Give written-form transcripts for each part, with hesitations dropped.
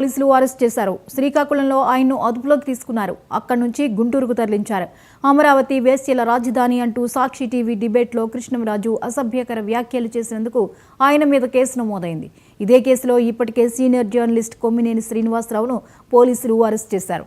పోలీసులు అరెస్ట్ చేశారు. శ్రీకాకుళంలో ఆయన్ను అదుపులోకి తీసుకున్నారు. అక్కడి నుంచి గుంటూరుకు తరలించారు. అమరావతి వేశ్యల రాజధాని అంటూ సాక్షి టీవీ డిబేట్లో కృష్ణంరాజు అసభ్యకర వ్యాఖ్యలు చేసినందుకు ఆయన మీద కేసు నమోదైంది. ఇదే కేసులో ఇప్పటికే సీనియర్ జర్నలిస్ట్ కొమ్మినేని శ్రీనివాసరావును పోలీసులు అరెస్ట్ చేశారు.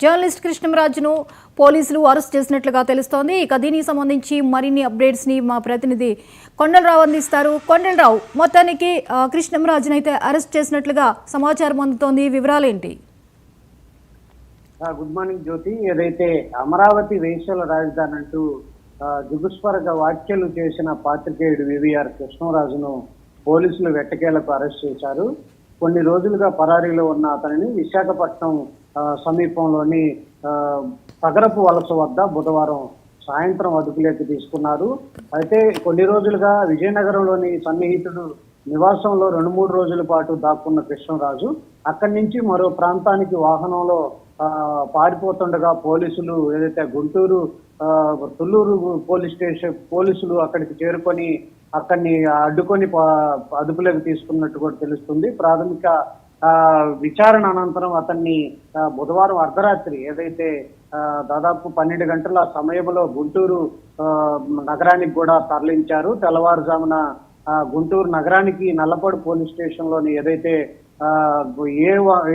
జర్నలిస్ట్ కృష్ణంరాజును పోలీసులు అరెస్ట్ చేసినట్లుగా తెలుస్తోంది. ఇక దీనికి సంబంధించి మరిన్ని అప్డేట్స్ ని మా ప్రతినిధి కొండలరావు అందిస్తారు. కొండలరావు, మొత్తానికి కృష్ణంరాజును అయితే అరెస్ట్ చేసినట్లుగా సమాచారం అందుతోంది. వివరాలేంటి? గుడ్ మార్నింగ్ జ్యోతి. ఏదైతే అమరావతి వేశ్యల రాజధాని అంటూ దుగుస్వరగా వ్యాఖ్యలు చేసిన పాత్రికేయుడు వివిఆర్ కృష్ణంరాజును పోలీసులు వెట్టకేలకు అరెస్ట్ చేశారు. కొన్ని రోజులుగా పరారీలో ఉన్న అతనిని విశాఖపట్నం సమీపంలోని పగరపు వలస వద్ద బుధవారం సాయంత్రం అదుపులోకి తీసుకున్నారు. అయితే కొన్ని రోజులుగా విజయనగరంలోని సన్నిహితుడు నివాసంలో 2-3 రోజుల పాటు దాక్కున్న కృష్ణంరాజు అక్కడి నుంచి మరో ప్రాంతానికి వాహనంలో పారిపోతుండగా పోలీసులు ఏదైతే గుంటూరు తుళ్ళూరు పోలీస్ స్టేషన్ పోలీసులు అక్కడికి చేరుకొని అక్కడిని అడ్డుకొని అదుపులోకి తీసుకున్నట్టు కూడా తెలుస్తుంది. ప్రాథమిక విచారణ అనంతరం అతన్ని బుధవారం అర్ధరాత్రి ఏదైతే దాదాపు 12 గంటల సమయంలో గుంటూరు నగరానికి కూడా తరలించారు. తెల్లవారుజామున గుంటూరు నగరానికి నల్లపాడు పోలీస్ స్టేషన్ లోని ఏదైతే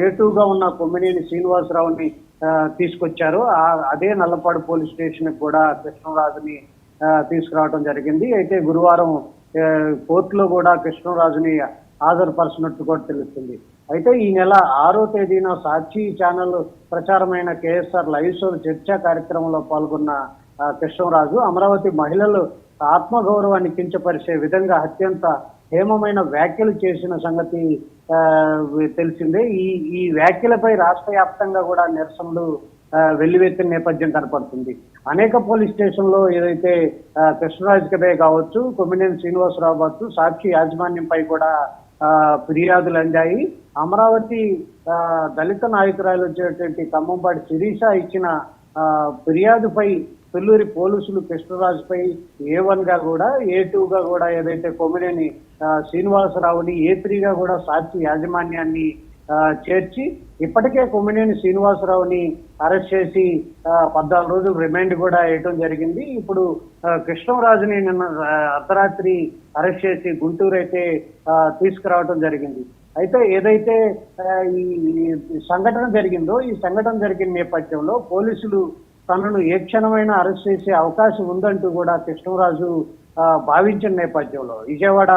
A2గా ఉన్న కొమ్మినేని శ్రీనివాసరావుని తీసుకొచ్చారు. అదే నల్లపాడు పోలీస్ స్టేషన్ కూడా కృష్ణంరాజుని తీసుకురావడం జరిగింది. అయితే గురువారం కోర్టులో కూడా కృష్ణంరాజుని హాజరుపరిచినట్టు కూడా తెలుస్తుంది. అయితే ఈ నెల 6వ తేదీన సాక్షి ఛానల్ ప్రచారమైన కేఎస్ఆర్ లైవ్ షో చర్చా కార్యక్రమంలో పాల్గొన్న కృష్ణంరాజు అమరావతి మహిళలు ఆత్మగౌరవాన్ని కించపరిచే విధంగా అత్యంత హేమమైన వ్యాఖ్యలు చేసిన సంగతి తెలిసిందే. ఈ వ్యాఖ్యలపై రాష్ట్ర వ్యాప్తంగా కూడా నిరసనలు వెల్లువెత్తిన నేపథ్యం కనపడుతుంది. అనేక పోలీస్ స్టేషన్లో ఏదైతే కృష్ణరాజుకే కావచ్చు, కొమ్మినేని శ్రీనివాసరావు కావచ్చు, సాక్షి యాజమాన్యంపై కూడా ఫిర్యాదులు అందాయి. అమరావతి దళిత నాయకురాలు వచ్చేటువంటి ఖమ్మంపాటి శిరీష ఇచ్చిన ఫిర్యాదుపై తొల్లూరి పోలీసులు కృష్ణరాజుపై A1గా కూడా A2గా కూడా ఏదైతే కొమ్మినేని శ్రీనివాసరావుని A3గా కూడా సాక్షి యాజమాన్యాన్ని చేర్చి ఇప్పటికే కొమ్మినేని శ్రీనివాసరావుని అరెస్ట్ చేసి 14 రోజులు రిమాండ్ కూడా వేయటం జరిగింది. ఇప్పుడు కృష్ణంరాజుని నిన్న అర్ధరాత్రి అరెస్ట్ చేసి గుంటూరు అయితే తీసుకురావటం జరిగింది. అయితే ఏదైతే ఈ సంఘటన జరిగిందో ఈ సంఘటన జరిగిన నేపథ్యంలో పోలీసులు తనను ఏ క్షణమైనా అరెస్ట్ చేసే అవకాశం ఉందంటూ కూడా కృష్ణంరాజు భావించిన నేపథ్యంలో విజయవాడ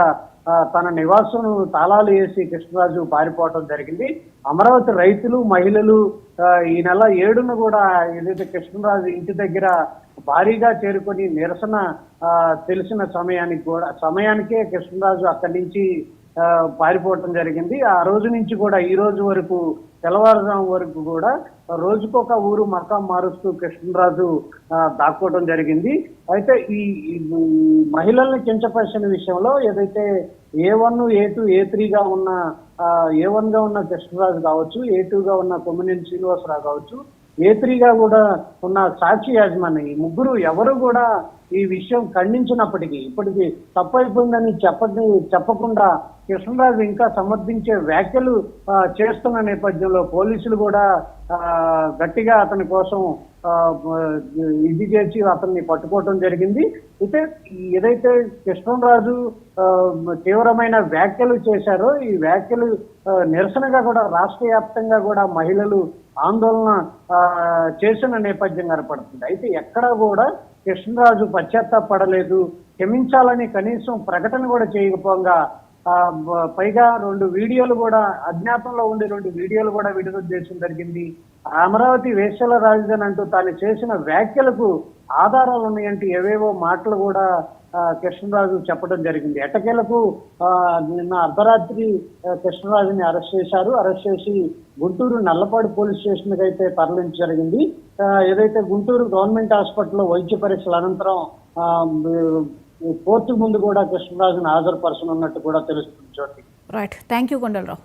తన నివాసం తాళాలు వేసి కృష్ణరాజు పారిపోవటం జరిగింది. అమరావతి రైతులు మహిళలు ఈ నెల 7న కూడా ఏదైతే కృష్ణరాజు ఇంటి దగ్గర భారీగా చేరుకొని నిరసన తెలిసిన సమయానికే కృష్ణరాజు అక్కడి నుంచి పారిపోవటం జరిగింది. ఆ రోజు నుంచి కూడా ఈ రోజు వరకు తెల్లవారుజాము వరకు కూడా రోజుకొక ఊరు మకాం మారుస్తూ కృష్ణరాజు దాక్కోవడం జరిగింది. అయితే ఈ మహిళల్ని కించపరిచిన విషయంలో ఏదైతే A1, A2, A3గా ఉన్న A1గా ఉన్న కృష్ణరాజు కావచ్చు, A2గా ఉన్న కొమ్మినేని శ్రీనివాసరావు కావచ్చు, A3గా కూడా ఉన్న సాక్షి యాజమాన్యం ఈ ముగ్గురు ఎవరు కూడా ఈ విషయం ఖండించినప్పటికీ ఇప్పటికీ తప్పైపోయిందని చెప్పకుండా కృష్ణరాజు ఇంకా సమర్థించే వ్యాఖ్యలు చేస్తున్న నేపథ్యంలో పోలీసులు కూడా గట్టిగా అతని కోసం ఇది చేసి అతన్ని పట్టుకోవడం జరిగింది. అయితే ఏదైతే కృష్ణరాజు తీవ్రమైన వ్యాఖ్యలు చేశారో ఈ వ్యాఖ్యలు నిరసనగా కూడా రాష్ట్ర వ్యాప్తంగా కూడా మహిళలు ఆందోళన చేసిన నేపథ్యం కనపడుతుంది. అయితే ఎక్కడా కూడా కృష్ణరాజు పశ్చాత్తాపడలేదు, క్షమించాలని కనీసం ప్రకటన కూడా చేయకపోగా పైగా 2 వీడియోలు కూడా అజ్ఞాతంలో ఉండి 2 వీడియోలు కూడా విడుదల చేయడం జరిగింది. అమరావతి వేశ్యల రాజధాని అంటూ తాను చేసిన వ్యాఖ్యలకు ఆధారాలు ఉన్నాయంటే ఏవేవో మాటలు కూడా కృష్ణరాజు చెప్పడం జరిగింది. ఎట్టకేలకు నిన్న అర్ధరాత్రి కృష్ణరాజుని అరెస్ట్ చేశారు. అరెస్ట్ చేసి గుంటూరు నల్లపాడు పోలీస్ స్టేషన్ కి అయితే తరలించడం జరిగింది. ఏదైతే గుంటూరు గవర్నమెంట్ హాస్పిటల్లో వైద్య పరీక్షల అనంతరం కోర్టు ముందు కూడా కృష్ణరాజును హాజరుపరచనున్నట్టు కూడా తెలుస్తుంది Jyothi. Right, thank you Kondalarao.